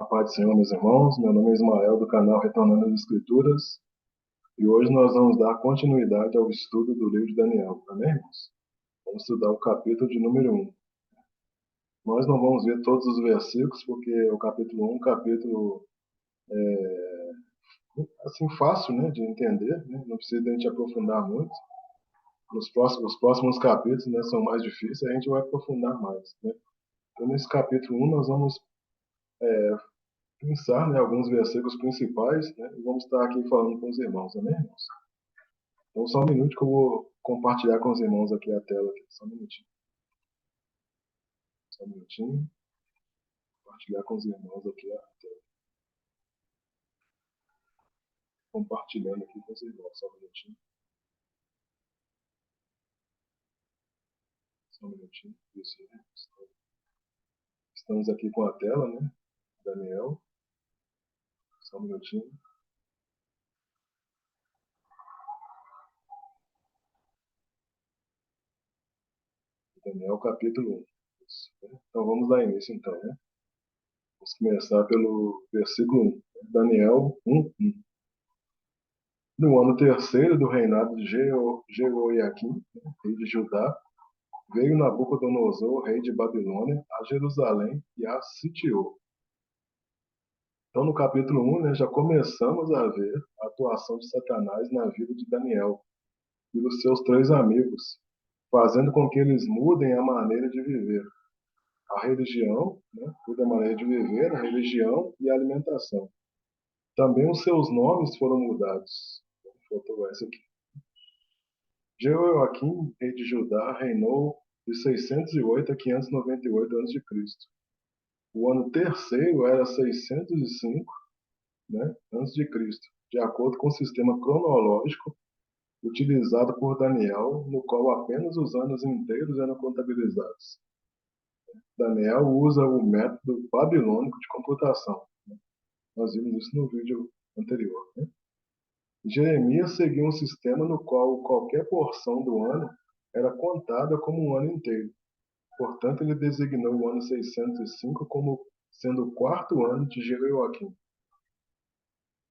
Paz do Senhor, meus irmãos. Meu nome é Ismael, do canal Retornando às Escrituras, e hoje nós vamos dar continuidade ao estudo do livro de Daniel, amém, irmãos? Vamos estudar o capítulo de número 1. Nós não vamos ver todos os versículos, porque o capítulo 1 é um capítulo, assim, fácil, né, de entender, né? Não precisa a gente aprofundar muito. Os próximos capítulos, né, são mais difíceis, a gente vai aprofundar mais, né? Então, nesse capítulo 1, nós vamos pensar, né, alguns versículos principais, né, e vamos estar aqui falando com os irmãos, amém, irmãos? Então, só um minuto que eu vou compartilhar com os irmãos aqui a tela. Aqui. Só um minutinho. Só um minutinho. Compartilhar com os irmãos aqui a tela. Compartilhando aqui com os irmãos. Só um minutinho. Só um minutinho. Isso aí. Estamos aqui com a tela, né? Daniel. Só um minutinho. Daniel, capítulo 1. Isso, né? Então, vamos dar início, então, né? Vamos começar pelo versículo 1. Daniel 1. No ano terceiro do reinado de Jeoiaquim, né, rei de Judá, veio Nabucodonosor, rei de Babilônia, a Jerusalém e a sitiou. Então, no capítulo 1, né, já começamos a ver a atuação de Satanás na vida de Daniel e dos seus três amigos, fazendo com que eles mudem a maneira de viver. A religião, né, muda a maneira de viver, a religião e a alimentação. Também os seus nomes foram mudados. Faltou essa aqui. Jeoaquim, rei de Judá, reinou de 608 a 598 a.C. O ano terceiro era 605, né, antes de Cristo, de acordo com o sistema cronológico utilizado por Daniel, no qual apenas os anos inteiros eram contabilizados. Daniel usa o método babilônico de computação. Nós vimos isso no vídeo anterior. Né? Jeremias seguiu um sistema no qual qualquer porção do ano era contada como um ano inteiro. Portanto, ele designou o ano 605 como sendo o quarto ano de Jeoaquim.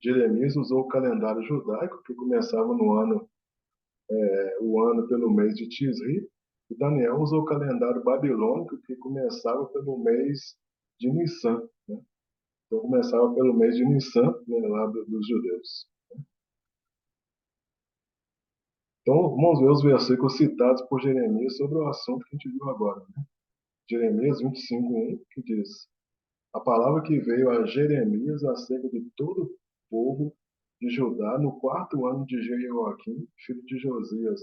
Jeremias usou o calendário judaico, que começava no ano, o ano pelo mês de Tisri, e Daniel usou o calendário babilônico, que começava pelo mês de Nissan. Né? Então, começava pelo mês de Nissan, né, lá dos judeus. Então, vamos ver os versículos citados por Jeremias sobre o assunto que a gente viu agora. Né? Jeremias 25:1, que diz: A palavra que veio a Jeremias acerca de todo o povo de Judá no quarto ano de Jeoaquim, filho de Josias,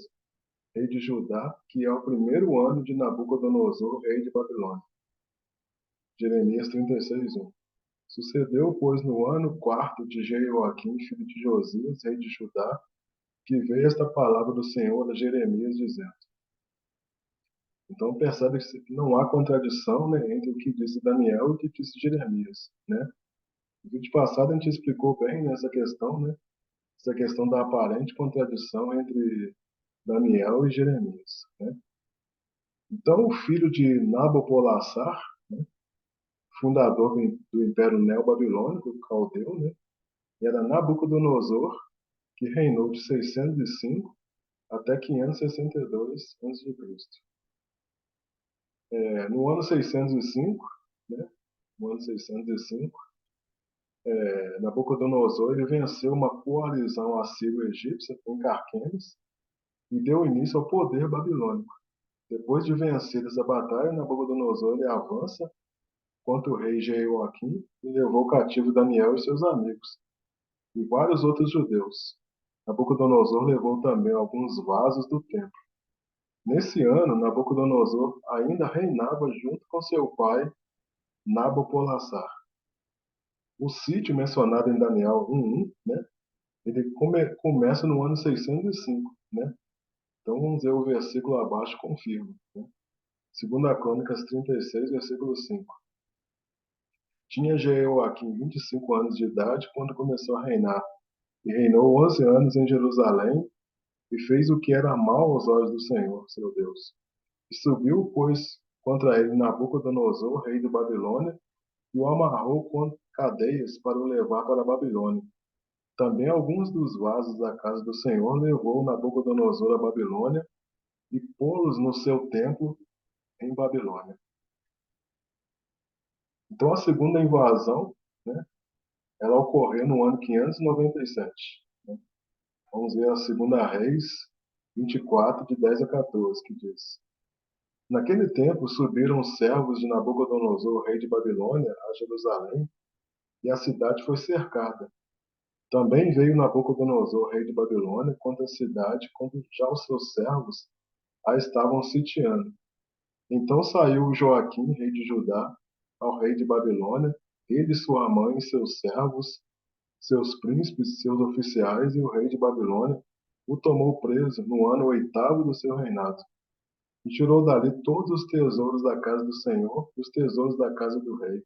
rei de Judá, que é o primeiro ano de Nabucodonosor, rei de Babilônia. Jeremias 36:1. Sucedeu, pois, no ano quarto de Jeoaquim, filho de Josias, rei de Judá, que veio esta palavra do Senhor a Jeremias, dizendo. Então percebe que não há contradição, né, entre o que disse Daniel e o que disse Jeremias, né? No vídeo passado a gente explicou bem nessa questão, né? Essa questão da aparente contradição entre Daniel e Jeremias, né? Então o filho de Nabopolassar, né, fundador do Império Neo-Babilônico, caldeu, né, era Nabucodonosor, que reinou de 605 até 562 a.C. No ano 605, né, no ano 605, Nabucodonosor ele venceu uma coalizão assírio-egípcia em Carquemes e deu início ao poder babilônico. Depois de vencer essa batalha, Nabucodonosor ele avança contra o rei Jeoaquim e levou cativo Daniel e seus amigos, e vários outros judeus. Nabucodonosor levou também alguns vasos do templo. Nesse ano, Nabucodonosor ainda reinava junto com seu pai, Nabopolassar. O sítio mencionado em Daniel 1:1, né, ele começa no ano 605, né? Então vamos ver o versículo abaixo, confirma. Né? 2 Crônicas 36, versículo 5. Tinha Jeoaquim 25 anos de idade quando começou a reinar, e reinou 11 anos em Jerusalém, e fez o que era mal aos olhos do Senhor, seu Deus. E subiu, pois, contra ele Nabucodonosor, rei de Babilônia, e o amarrou cadeias para o levar para a Babilônia. Também alguns dos vasos da casa do Senhor levou Nabucodonosor à Babilônia e pô-los no seu templo em Babilônia. Então a segunda invasão, né, ela ocorreu no ano 597. Né? Vamos ver a segunda Reis 24, de 10 a 14, que diz: Naquele tempo subiram os servos de Nabucodonosor, rei de Babilônia, a Jerusalém, e a cidade foi cercada. Também veio Nabucodonosor, rei de Babilônia, contra a cidade, quando já os seus servos a estavam sitiando. Então saiu Joaquim, rei de Judá, ao rei de Babilônia, ele, sua mãe, seus servos, seus príncipes, seus oficiais, e o rei de Babilônia o tomou preso no ano oitavo do seu reinado. E tirou dali todos os tesouros da casa do Senhor e os tesouros da casa do rei.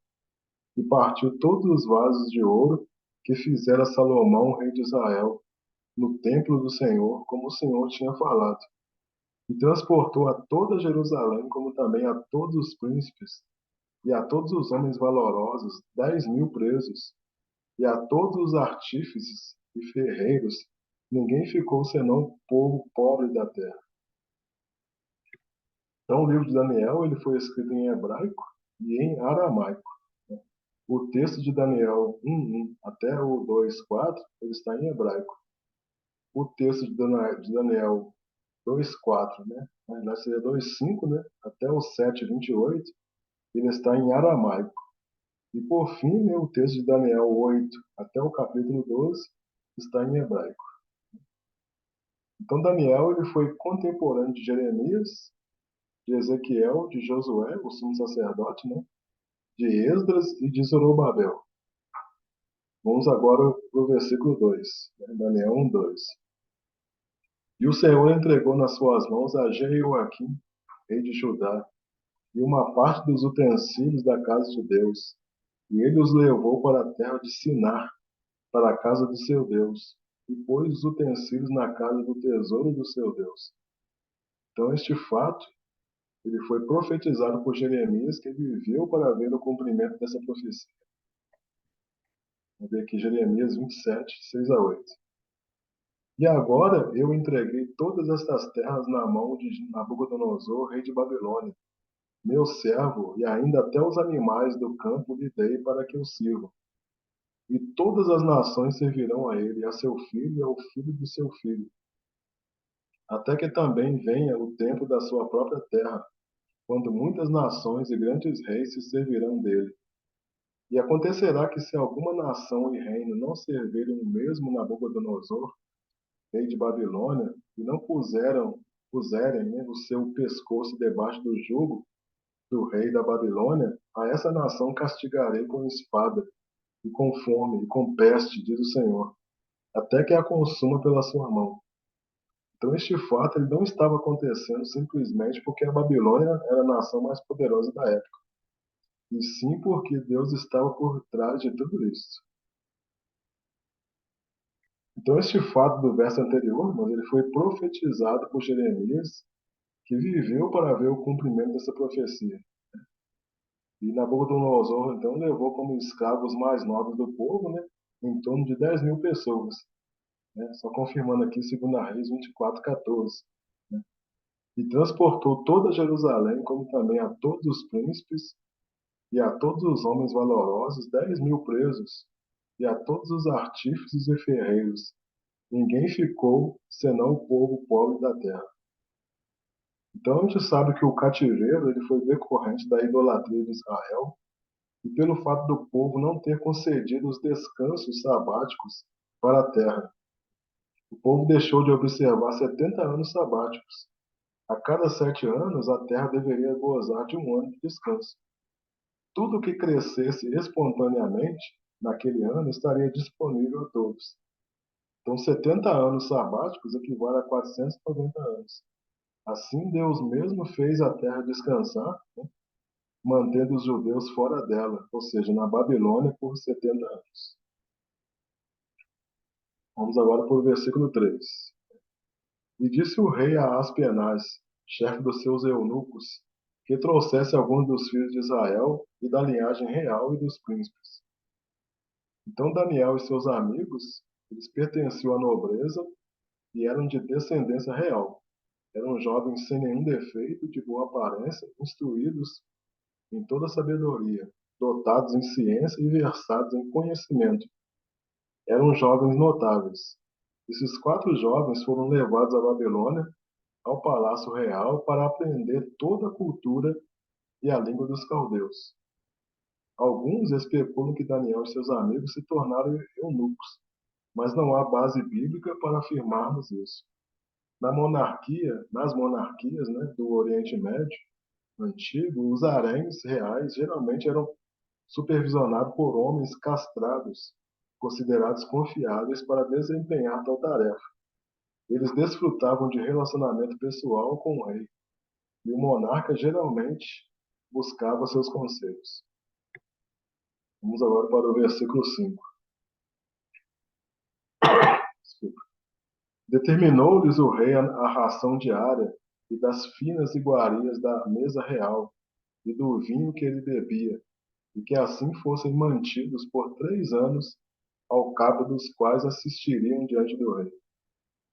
E partiu todos os vasos de ouro que fizera Salomão, rei de Israel, no templo do Senhor, como o Senhor tinha falado. E transportou a toda Jerusalém, como também a todos os príncipes, e a todos os homens valorosos, 10.000 presos, e a todos os artífices e ferreiros, ninguém ficou senão o povo pobre da terra. Então, o livro de Daniel ele foi escrito em hebraico e em aramaico. O texto de Daniel 1:1 até o 2:4 ele está em hebraico. O texto de Daniel 2:4, né? Na verdade seria 2:5, né? Até o 7:28, ele está em aramaico. E por fim, né, o texto de Daniel 8 até o capítulo 12 está em hebraico. Então Daniel ele foi contemporâneo de Jeremias, de Ezequiel, de Josué, o sumo sacerdote, né? De Esdras e de Zorobabel. Vamos agora para o versículo 2, né? Daniel 1:2. E o Senhor entregou nas suas mãos a Jeoaquim, rei de Judá, e uma parte dos utensílios da casa de Deus, e ele os levou para a terra de Sinar, para a casa do seu Deus, e pôs os utensílios na casa do tesouro do seu Deus. Então este fato, ele foi profetizado por Jeremias, que viveu para ver o cumprimento dessa profecia. Vamos ver aqui Jeremias 27, 6-8. E agora eu entreguei todas estas terras na mão de Nabucodonosor, rei de Babilônia, meu servo, e ainda até os animais do campo lhe dei para que o sirvam. E todas as nações servirão a ele, a seu filho e ao filho de seu filho, até que também venha o tempo da sua própria terra, quando muitas nações e grandes reis se servirão dele. E acontecerá que se alguma nação e reino não servirem o mesmo Nabucodonosor, rei de Babilônia, e não puserem, né, o seu pescoço debaixo do jugo do rei da Babilônia, a essa nação castigarei com espada, e com fome, e com peste, diz o Senhor, até que a consuma pela sua mão. Então este fato ele não estava acontecendo simplesmente porque a Babilônia era a nação mais poderosa da época, e sim porque Deus estava por trás de tudo isso. Então este fato do verso anterior, mas ele foi profetizado por Jeremias, que viveu para ver o cumprimento dessa profecia. E Nabucodonosor, então, levou como escravos mais nobres do povo, né, em torno de 10.000 pessoas. Né, só confirmando aqui 2 Reis 24:14. Né, e transportou toda Jerusalém, como também a todos os príncipes e a todos os homens valorosos, 10.000 presos, e a todos os artífices e ferreiros. Ninguém ficou, senão o povo pobre da terra. Então a gente sabe que o cativeiro ele foi decorrente da idolatria de Israel e pelo fato do povo não ter concedido os descansos sabáticos para a terra. O povo deixou de observar 70 anos sabáticos. A cada 7 anos, a terra deveria gozar de um ano de descanso. Tudo que crescesse espontaneamente naquele ano estaria disponível a todos. Então, 70 anos sabáticos equivale a 490 anos. Assim, Deus mesmo fez a terra descansar, né, mantendo os judeus fora dela, ou seja, na Babilônia, por 70 anos. Vamos agora para o versículo 3. E disse o rei a Aspenaz, chefe dos seus eunucos, que trouxesse alguns dos filhos de Israel e da linhagem real e dos príncipes. Então Daniel e seus amigos, eles pertenciam à nobreza e eram de descendência real. Eram jovens sem nenhum defeito, de boa aparência, instruídos em toda sabedoria, dotados em ciência e versados em conhecimento. Eram jovens notáveis. Esses 4 jovens foram levados à Babilônia, ao palácio real, para aprender toda a cultura e a língua dos caldeus. Alguns especulam que Daniel e seus amigos se tornaram eunucos, mas não há base bíblica para afirmarmos isso. Nas monarquias, né, do Oriente Médio antigo, os haréns reais geralmente eram supervisionados por homens castrados, considerados confiáveis para desempenhar tal tarefa. Eles desfrutavam de relacionamento pessoal com o rei, e o monarca geralmente buscava seus conselhos. Vamos agora para o versículo 5. Desculpa. Determinou-lhes o rei a ração diária e das finas iguarias da mesa real e do vinho que ele bebia, e que assim fossem mantidos por 3 anos, ao cabo dos quais assistiriam diante do rei.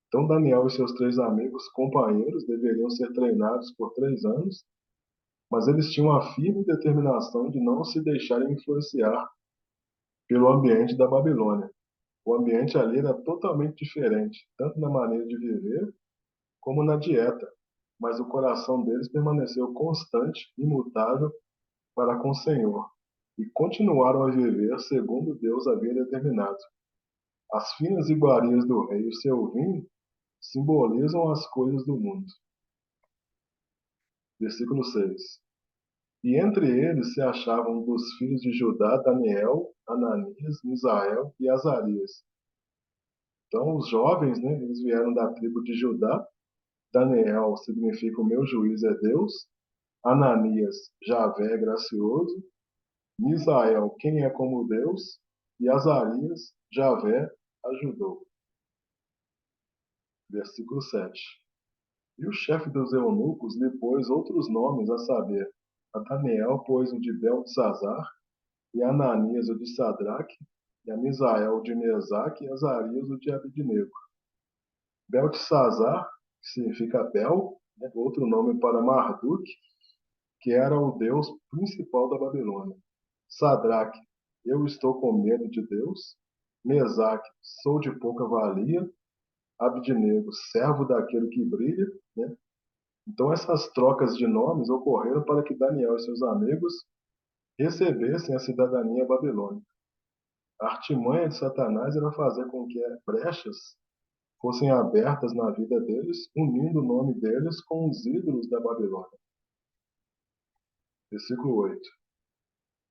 Então Daniel e seus 3 amigos companheiros deveriam ser treinados por 3 anos, mas eles tinham a firme determinação de não se deixarem influenciar pelo ambiente da Babilônia. O ambiente ali era totalmente diferente, tanto na maneira de viver como na dieta, mas o coração deles permaneceu constante, imutável para com o Senhor, e continuaram a viver segundo Deus havia determinado. As finas iguarias do rei e o seu vinho simbolizam as coisas do mundo. Versículo 6. E entre eles se achavam dos filhos de Judá Daniel, Ananias, Misael e Azarias. Então, os jovens, né, eles vieram da tribo de Judá. Daniel significa o meu juiz é Deus. Ananias, Javé é gracioso. Misael, quem é como Deus. E Azarias, Javé ajudou. Versículo 7. E o chefe dos eunucos lhe pôs outros nomes, a saber, a Daniel pôs o de Beltesazar, e a Ananias o de Sadraque, e a Misael o de Mesaque, e Azarias o de Abidnego. Beltesazar, que significa Bel, né, outro nome para Marduk, que era o deus principal da Babilônia. Sadraque, eu estou com medo de Deus. Mesaque, sou de pouca valia. Abidnego, servo daquele que brilha. Né? Então essas trocas de nomes ocorreram para que Daniel e seus amigos recebessem a cidadania babilônica. A artimanha de Satanás era fazer com que brechas fossem abertas na vida deles, unindo o nome deles com os ídolos da Babilônia. Versículo 8.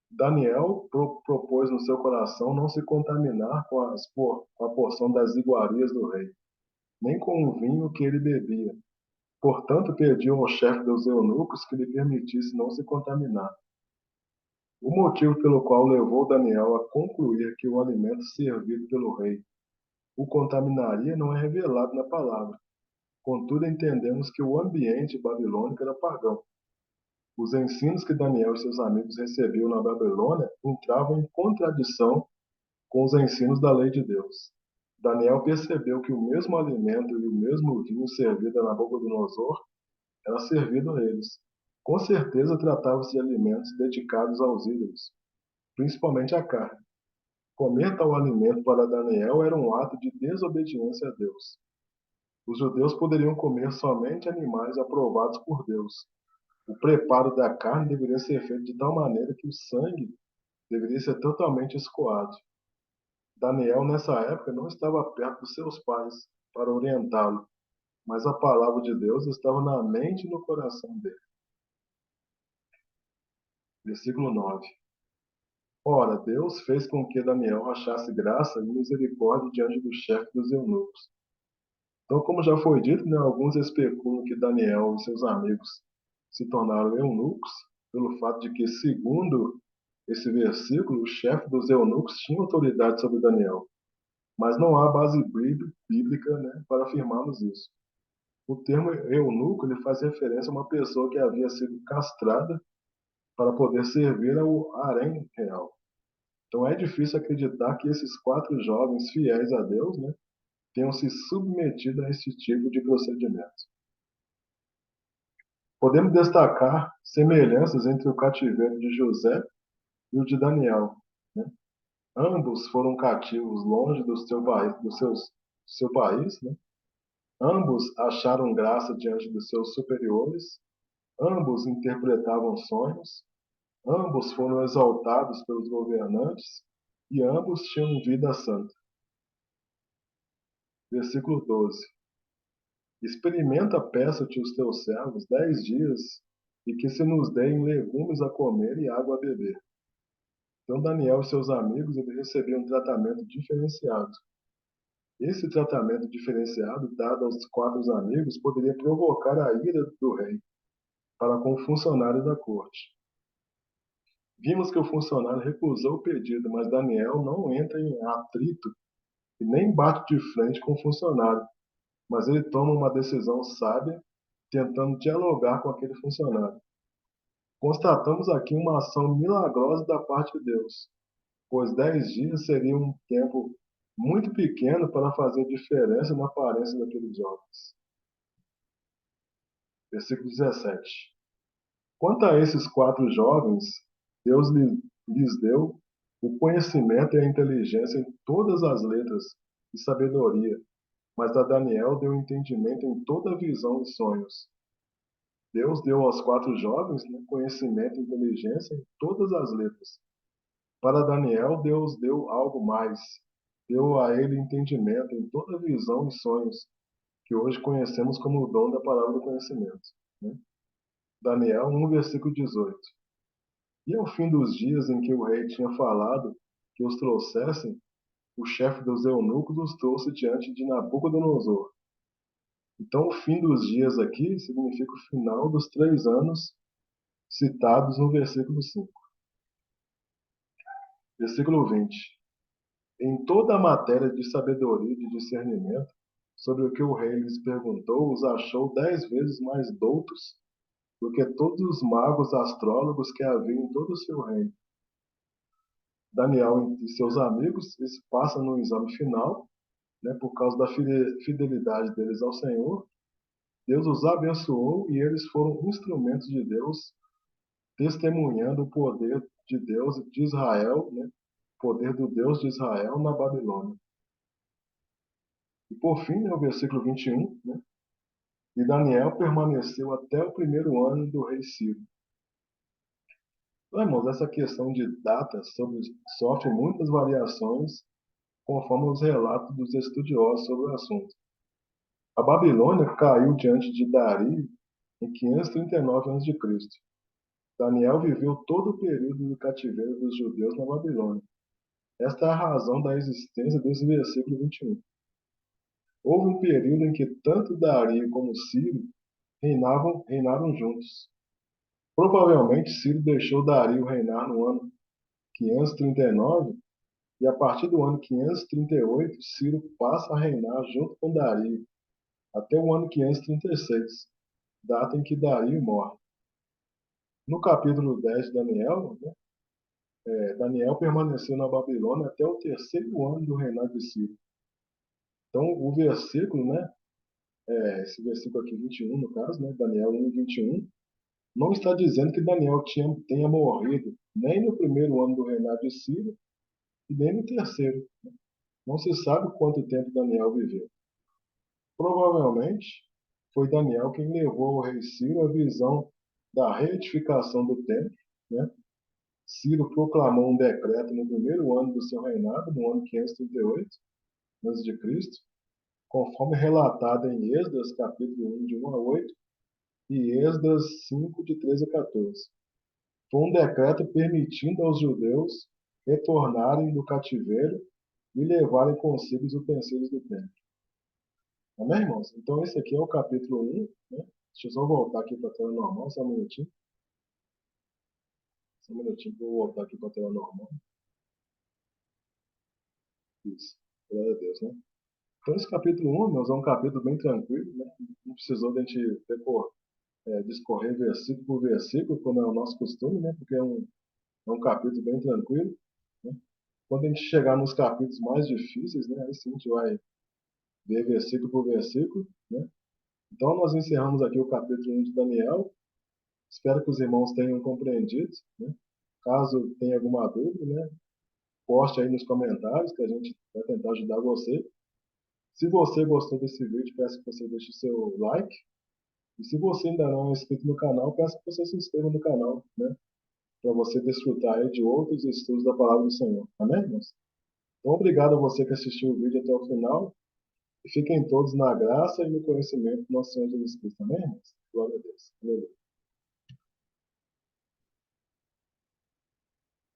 Daniel propôs no seu coração não se contaminar com a porção das iguarias do rei, nem com o vinho que ele bebia. Portanto, pediu ao chefe dos eunucos que lhe permitisse não se contaminar. O motivo pelo qual levou Daniel a concluir que o alimento servido pelo rei o contaminaria não é revelado na palavra. Contudo, entendemos que o ambiente babilônico era pagão. Os ensinos que Daniel e seus amigos recebiam na Babilônia entravam em contradição com os ensinos da lei de Deus. Daniel percebeu que o mesmo alimento e o mesmo vinho servido a Nabucodonosor era servido a eles. Com certeza tratava-se de alimentos dedicados aos ídolos, principalmente a carne. Comer tal alimento para Daniel era um ato de desobediência a Deus. Os judeus poderiam comer somente animais aprovados por Deus. O preparo da carne deveria ser feito de tal maneira que o sangue deveria ser totalmente escoado. Daniel, nessa época, não estava perto dos seus pais para orientá-lo, mas a palavra de Deus estava na mente e no coração dele. Versículo 9. Ora, Deus fez com que Daniel achasse graça e misericórdia diante do chefe dos eunucos. Então, como já foi dito, né, alguns especulam que Daniel e seus amigos se tornaram eunucos, pelo fato de que, segundo esse versículo, o chefe dos eunucos tinha autoridade sobre Daniel. Mas não há base bíblica, né, para afirmarmos isso. O termo eunuco ele faz referência a uma pessoa que havia sido castrada para poder servir ao harém real. Então é difícil acreditar que esses quatro jovens fiéis a Deus, né, tenham se submetido a esse tipo de procedimento. Podemos destacar semelhanças entre o cativeiro de José e o de Daniel, né? Ambos foram cativos longe do seu país, né? Ambos acharam graça diante dos seus superiores, ambos interpretavam sonhos, ambos foram exaltados pelos governantes e ambos tinham vida santa. Versículo 12. Experimenta, peço-te os teus servos 10 dias, e que se nos deem legumes a comer e água a beber. Então Daniel e seus amigos ele recebiam um tratamento diferenciado. Esse tratamento diferenciado, dado aos quatro amigos, poderia provocar a ira do rei para com o funcionário da corte. Vimos que o funcionário recusou o pedido, mas Daniel não entra em atrito e nem bate de frente com o funcionário, mas ele toma uma decisão sábia, tentando dialogar com aquele funcionário. Constatamos aqui uma ação milagrosa da parte de Deus, pois 10 dias seria um tempo muito pequeno para fazer diferença na aparência daqueles jovens. Versículo 17. Quanto a esses quatro jovens, Deus lhes deu o conhecimento e a inteligência em todas as letras e sabedoria, mas a Daniel deu entendimento em toda visão e sonhos. Deus deu aos quatro jovens, né, conhecimento e inteligência em todas as letras. Para Daniel, Deus deu algo mais. Deu a ele entendimento em toda visão e sonhos, que hoje conhecemos como o dom da palavra do conhecimento, né? Daniel 1, versículo 18. E ao fim dos dias em que o rei tinha falado que os trouxessem, o chefe dos eunucos os trouxe diante de Nabucodonosor. Então, o fim dos dias aqui significa o final dos 3 anos citados no versículo 5. Versículo 20. Em toda a matéria de sabedoria e de discernimento, sobre o que o rei lhes perguntou, os achou 10 vezes mais doutos do que todos os magos astrólogos que havia em todo o seu reino. Daniel e seus amigos eles passam no exame final, né, por causa da fidelidade deles ao Senhor. Deus os abençoou e eles foram instrumentos de Deus, testemunhando o poder de Deus de Israel, né, poder do Deus de Israel na Babilônia. E por fim, né, o versículo 21, né, e Daniel permaneceu até o primeiro ano do rei Ciro. Então, irmãos, essa questão de datas sofre muitas variações conforme os relatos dos estudiosos sobre o assunto. A Babilônia caiu diante de Dario em 539 a.C. Daniel viveu todo o período do cativeiro dos judeus na Babilônia. Esta é a razão da existência desse versículo 21. Houve um período em que tanto Dario como Ciro reinaram juntos. Provavelmente Ciro deixou Dario reinar no ano 539 e a partir do ano 538 Ciro passa a reinar junto com Dario até o ano 536, data em que Dario morre. No capítulo 10 de Daniel, né, Daniel permaneceu na Babilônia até o terceiro ano do reinado de Ciro. Então, o versículo, né, esse versículo aqui, 21, no caso, né, Daniel 1, 21, não está dizendo que Daniel tenha morrido nem no primeiro ano do reinado de Ciro e nem no terceiro. Não se sabe quanto tempo Daniel viveu. Provavelmente, foi Daniel quem levou ao rei Ciro a visão da reedificação do templo, né? Ciro proclamou um decreto no primeiro ano do seu reinado, no ano 538 a.C., conforme relatado em Esdras, capítulo 1, de 1 a 8, e Esdras 5, de 13 a 14. Foi um decreto permitindo aos judeus retornarem do cativeiro e levarem consigo os utensílios do templo. Amém, irmãos? Então, esse aqui é o capítulo 1, né? Deixa eu só voltar aqui para a tela normal, só um minutinho. Só um minutinho para eu voltar aqui para a tela normal. Isso. Glória a Deus, né? Então, esse capítulo 1, irmãos, é um capítulo bem tranquilo, né? Não precisou de a gente discorrer versículo por versículo, como é o nosso costume, né? Porque é um capítulo bem tranquilo, né? Quando a gente chegar nos capítulos mais difíceis, né, aí sim a gente vai ver versículo por versículo, né? Então nós encerramos aqui o capítulo 1 de Daniel. Espero que os irmãos tenham compreendido, né? Caso tenha alguma dúvida, né, poste aí nos comentários que a gente vai tentar ajudar você. Se você gostou desse vídeo, peço que você deixe o seu like. E se você ainda não é inscrito no canal, peço que você se inscreva no canal, né? Para você desfrutar aí de outros estudos da Palavra do Senhor. Amém, irmãos? Então, obrigado a você que assistiu o vídeo até o final. E fiquem todos na graça e no conhecimento do nosso Senhor Jesus Cristo. Amém, irmãos? Glória a Deus. Aleluia.